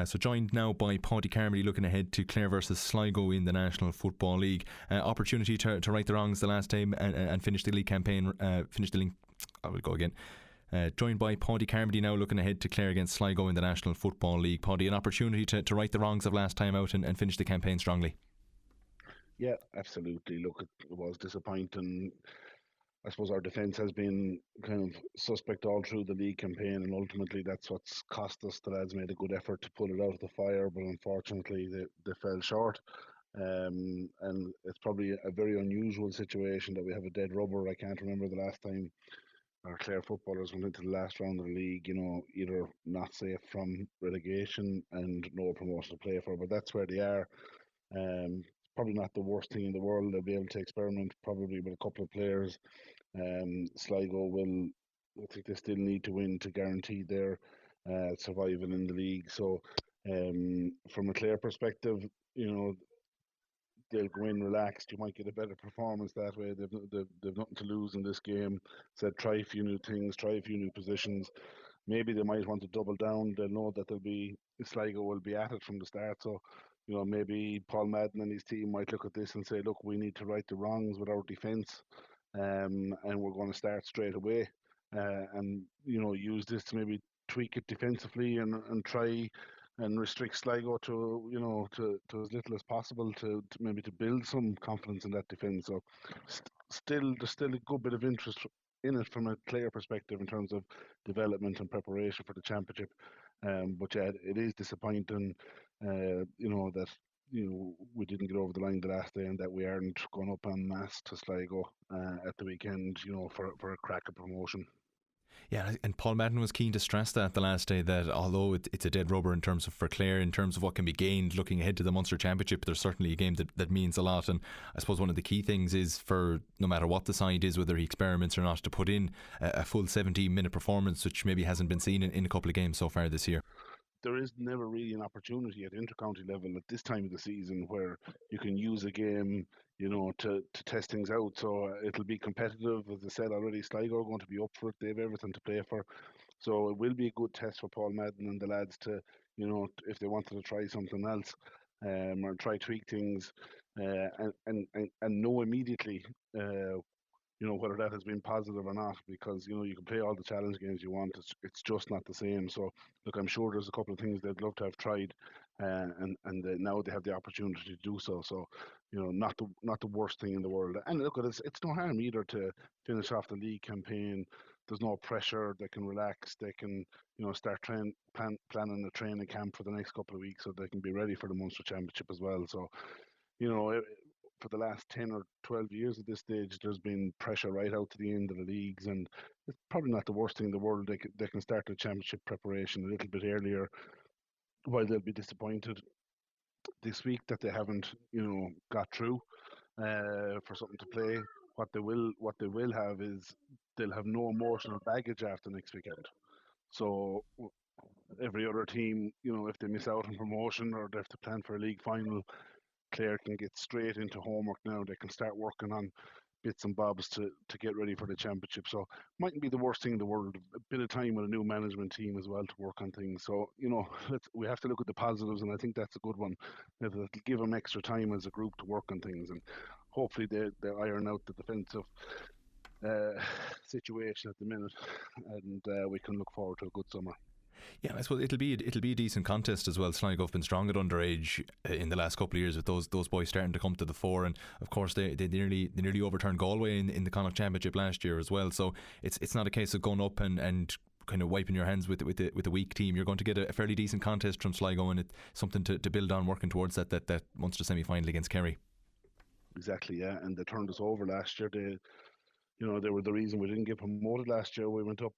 So joined now by Paudie Carmody, looking ahead to Clare versus Sligo in the National Football League. Opportunity to right the wrongs the last time and finish the league campaign. I will go again. Joined by Paudie Carmody now, looking ahead to Clare against Sligo in the National Football League. Paudie, an opportunity to right the wrongs of last time out and finish the campaign strongly. Yeah, absolutely. Look, it was disappointing. I suppose our defence has been kind of suspect all through the league campaign, and ultimately that's what's cost us. The lads made a good effort to pull it out of the fire, but unfortunately they fell short. And it's probably a very unusual situation that we have a dead rubber. I can't remember the last time our Clare footballers went into the last round of the league, either not safe from relegation and no promotion to play for, but that's where they are. Probably not the worst thing in the world. They'll be able to experiment probably with a couple of players. Sligo will, I think they still need to win to guarantee their survival in the league. So, from a Clare perspective, they'll go in relaxed. You might get a better performance that way. They've nothing to lose in this game. Said try a few new things, try a few new positions. Maybe they might want to double down. They'll know that Sligo will be at it from the start. So, maybe Paul Madden and his team might look at this and say, look, we need to right the wrongs with our defence, and we're going to start straight away, and use this to maybe tweak it defensively and try and restrict Sligo to as little as possible to maybe to build some confidence in that defence. So there's still a good bit of interest in it from a Clare perspective in terms of development and preparation for the championship. But yeah, it is disappointing, that we didn't get over the line the last day and that we aren't going up en masse to Sligo at the weekend, for a crack of promotion. Yeah, and Paul Madden was keen to stress that the last day, that although it's a dead rubber in terms of for Clare, in terms of what can be gained looking ahead to the Munster Championship, there's certainly a game that means a lot. And I suppose one of the key things is for no matter what the side is, whether he experiments or not, to put in a full 70-minute performance, which maybe hasn't been seen in a couple of games so far this year. There is never really an opportunity at intercounty level at this time of the season where you can use a game, to test things out. So it'll be competitive. As I said already, Sligo are going to be up for it. They have everything to play for. So it will be a good test for Paul Madden and the lads to, if they wanted to try something else, or try tweak things, and know immediately, whether that has been positive or not, because you can play all the challenge games you want. It's just not the same. So look, I'm sure there's a couple of things they'd love to have tried, and now they have the opportunity to do so. So not the worst thing in the world. And look, it's no harm either to finish off the league campaign. There's no pressure. They can relax. They can start planning a training camp for the next couple of weeks so they can be ready for the Munster Championship as well. So for the last 10 or 12 years at this stage, there's been pressure right out to the end of the leagues, and it's probably not the worst thing in the world. They can start the championship preparation a little bit earlier, while they'll be disappointed this week that they haven't, got through for something to play. What they will have is they'll have no emotional baggage after next weekend. So every other team, if they miss out on promotion or they have to plan for a league final, Clare can get straight into homework now. They can start working on bits and bobs to get ready for the championship. So mightn't be the worst thing in the world. A bit of time with a new management team as well to work on things. So we have to look at the positives, and I think that's a good one. It'll give them extra time as a group to work on things, and hopefully they iron out the defensive situation at the minute, and we can look forward to a good summer. Yeah, I suppose it'll be a decent contest as well. Sligo have been strong at underage in the last couple of years, with those boys starting to come to the fore, and of course they nearly overturned Galway in the Connacht Championship last year as well. So it's not a case of going up and kind of wiping your hands with a weak team. You're going to get a fairly decent contest from Sligo, and it's something to build on, working towards that Munster Semi Final against Kerry. Exactly, yeah, and they turned us over last year. They were the reason we didn't get promoted last year. We went up.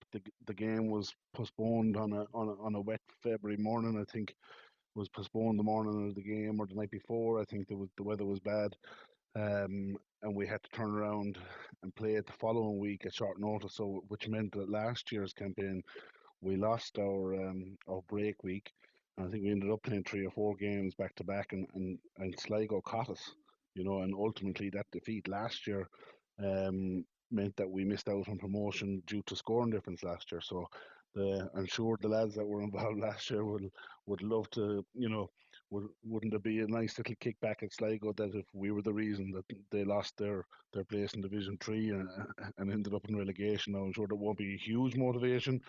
The game was postponed on a wet February morning. I think was postponed the morning of the game or the night before. I think the weather was bad, and we had to turn around and play it the following week at short notice. So which meant that last year's campaign we lost our break week, and I think we ended up playing 3 or 4 games back to back, and Sligo caught us. And ultimately that defeat last year. Meant that we missed out on promotion due to scoring difference last year. So I'm sure the lads that were involved last year would love to, wouldn't it be a nice little kickback at Sligo that if we were the reason that they lost their place in Division 3 and ended up in relegation? Now, I'm sure that won't be a huge motivation,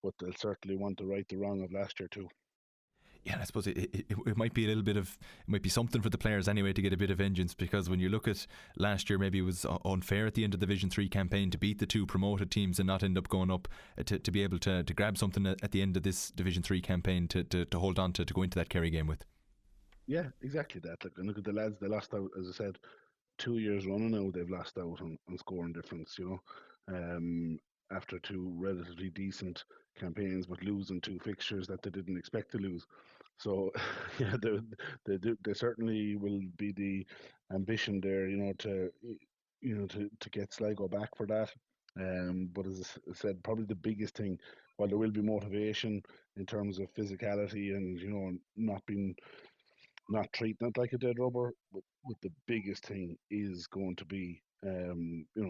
but they'll certainly want to right the wrong of last year too. Yeah, and I suppose it might be a little bit of, it might be something for the players anyway to get a bit of vengeance, because when you look at last year, maybe it was unfair at the end of the Division 3 campaign to beat the two promoted teams and not end up going up, to be able to grab something at the end of this Division 3 campaign to hold on to go into that Kerry game with. Yeah, exactly that. Look at the lads, they lost out, as I said, 2 years running now, they've lost out on scoring difference, after two relatively decent campaigns, but losing two fixtures that they didn't expect to lose. So, yeah, they certainly will be the ambition there, to get Sligo back for that. But as I said, probably the biggest thing, while there will be motivation in terms of physicality and not treating it like a dead rubber, but the biggest thing is going to be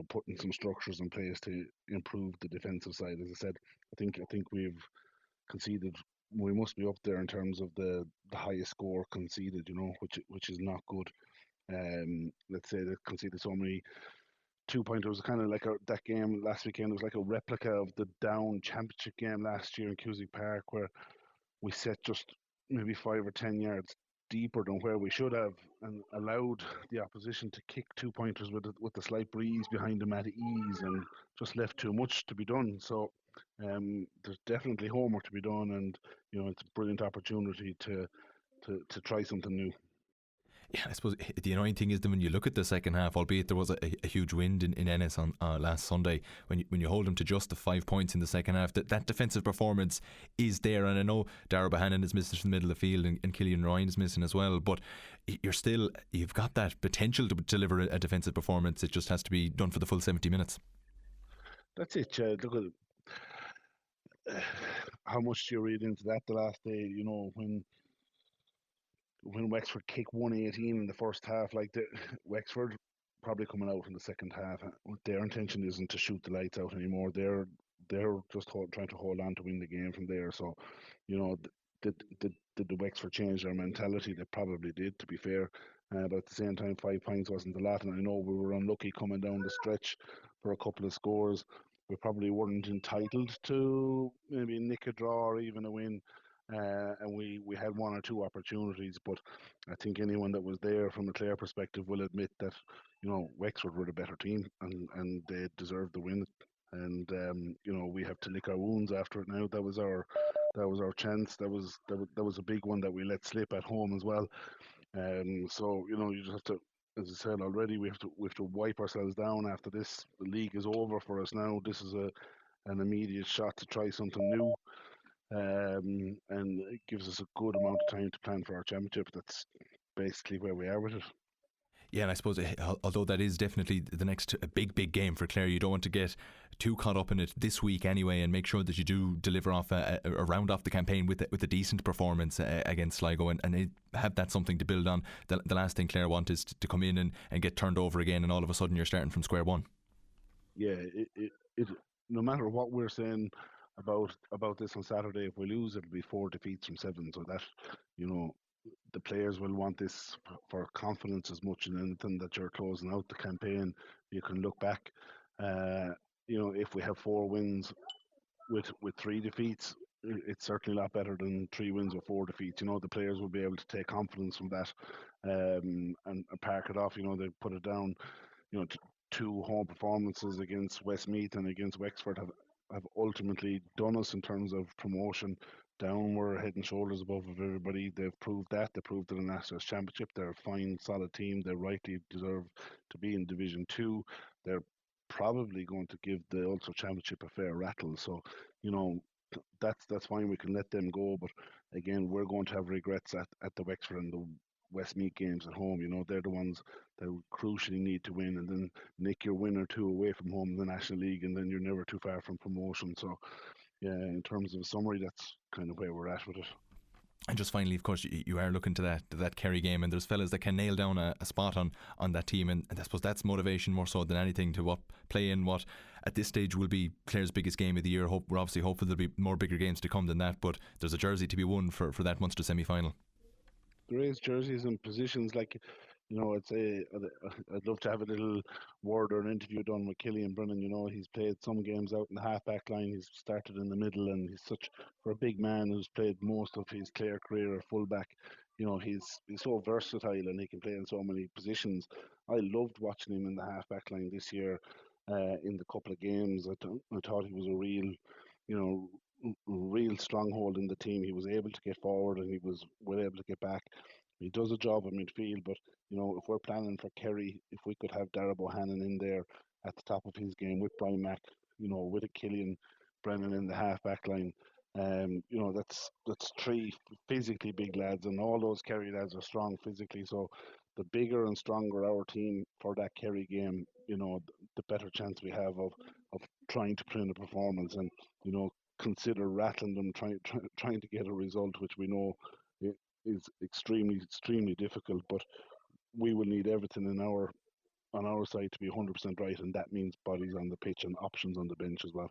putting some structures in place to improve the defensive side. As I said, I think we've conceded. We must be up there in terms of the highest score conceded, which is not good. Let's say they conceded so many 2-pointers. Was kind of like that game last weekend was like a replica of the down championship game last year in Cusick Park, where we set just maybe 5 or 10 yards deeper than where we should have, and allowed the opposition to kick 2-pointers with the slight breeze behind them at ease, and just left too much to be done. So there's definitely homework to be done, and it's a brilliant opportunity to try something new. Yeah, I suppose the annoying thing is that when you look at the second half, albeit there was a huge wind in Ennis on last Sunday, when you hold them to just the 5 points in the second half, that defensive performance is there. And I know Darragh Bohannon is missing from the middle of the field, and Killian Ryan is missing as well, but you've got that potential to deliver a defensive performance. It just has to be done for the full 70 minutes. That's it, Chad. Look at how much do you read into that the last day, when Wexford kicked 118 in the first half, Wexford probably coming out in the second half. Their intention isn't to shoot the lights out anymore. They're just trying to hold on to win the game from there. So, did the Wexford change their mentality? They probably did, to be fair. But at the same time, 5 points wasn't a lot, and I know we were unlucky coming down the stretch for a couple of scores. We probably weren't entitled to maybe nick a draw or even a win. And we had one or two opportunities, but I think anyone that was there from a Clare perspective will admit that Wexford were the better team, and they deserved the win. And we have to lick our wounds after it now. That was our chance. That was a big one that we let slip at home as well. So you just have to, as I said already, we have to wipe ourselves down after this. The league is over for us now. This is an immediate shot to try something new. And it gives us a good amount of time to plan for our championship. That's basically where we are with it. Yeah, and I suppose although that is definitely the next big game for Clare, you don't want to get too caught up in it this week anyway, and make sure that you do deliver off a round off the campaign with a decent performance against Sligo, and have that something to build on. The last thing Clare want is to come in and get turned over again, and all of a sudden you're starting from square one. Yeah, it no matter what we're saying about this on Saturday, if we lose, it'll be 4 defeats from 7. So that the players will want this for confidence as much as anything, that you're closing out the campaign. You can look back. If we have 4 wins with 3 defeats, it's certainly a lot better than 3 wins with 4 defeats. The players will be able to take confidence from that, and park it off. They put it down. Two home performances against Westmeath and against Wexford have ultimately done us in terms of promotion. Down, we're head and shoulders above everybody. They've proved that. They proved it in the National Championship. They're a fine, solid team. They rightly deserve to be in Division 2. They're probably going to give the Ulster Championship a fair rattle. So, that's fine. We can let them go. But again, we're going to have regrets at the Wexford and the Westmeath games at home. They're the ones that we crucially need to win, and then nick your win or two away from home in the National League, and then you're never too far from promotion. So, yeah, in terms of a summary, that's kind of where we're at with it. And just finally, of course, you are looking to that Kerry game, and there's fellas that can nail down a spot on that team, and I suppose that's motivation more so than anything to play in what at this stage will be Clare's biggest game of the year. We're obviously hopeful there'll be more bigger games to come than that, but there's a jersey to be won for that Munster Semi Final. There is jerseys and positions like, I'd love to have a little word or an interview done with Killian Brennan. He's played some games out in the half back line. He's started in the middle, and for a big man who's played most of his Clare career at full back. He's so versatile and he can play in so many positions. I loved watching him in the half back line this year. In the couple of games, I thought he was a real stronghold in the team. He was able to get forward and he was well able to get back. He does a job in midfield, but if we're planning for Kerry, if we could have Darragh Bohannon in there at the top of his game with Brian Mack, with a Killian Brennan in the half back line, that's three physically big lads, and all those Kerry lads are strong physically. So the bigger and stronger our team for that Kerry game, the better chance we have of trying to put in a performance and consider rattling them, trying to get a result, which we know is extremely difficult. But we will need everything on our side to be 100% right, and that means bodies on the pitch and options on the bench as well.